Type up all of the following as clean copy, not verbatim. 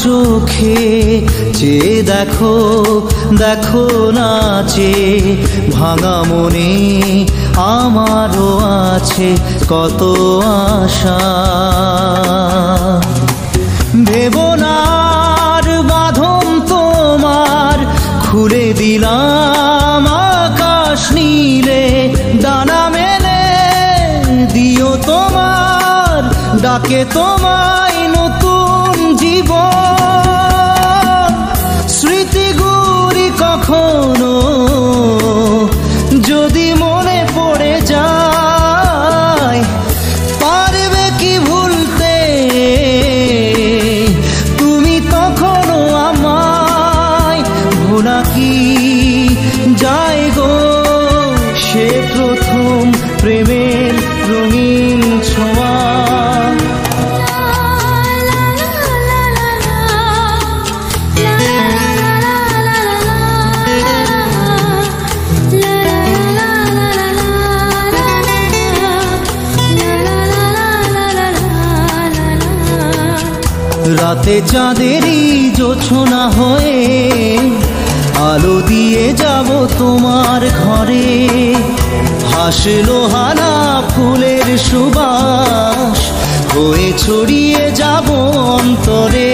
চোখে চেয়ে দেখো, দেখো নাচে ভাঙা মনে আমারও আছে কত আশা। ভেবো না আর বাঁধন তোমার, খুলে দিলাম আকাশ নীলে, ডানা মেলে দিও তোমার ডাকে তোমায় নতুন জীবন। স্মৃতিগুলি কখনো যদি মনে পড়ে যায়, পারবে কি ভুলতে তুমি তখনও আমায়? ভোলা কি যায় গো সে প্রথম প্রেমের রঙিন ছোঁয়া। রাতে চাঁদেরই জোছনা হয়ে আলো দিয়ে যাব তোমার ঘরে, হাসলো হানা ফুলের সুবাস হয়ে ছড়িয়ে যাব অন্তরে।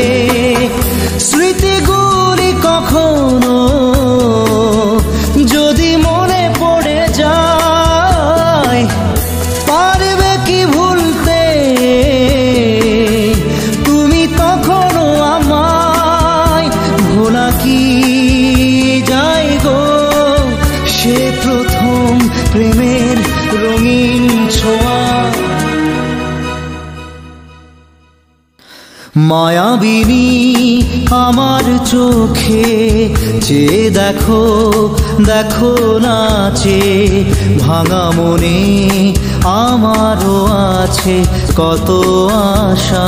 স্মৃতিগুলি কখনো যদি মনে পড়ে যায়, পারবে কি ভুলতে তুমি তখনও আমায়? ভোলা কি যায় গো সে প্রথম প্রেমের রঙিন ছোঁয়া। মায়াবিনী আমার চোখে চেয়ে দেখো, দেখো নাচে ভাঙা মনে আমারও আছে কত আশা।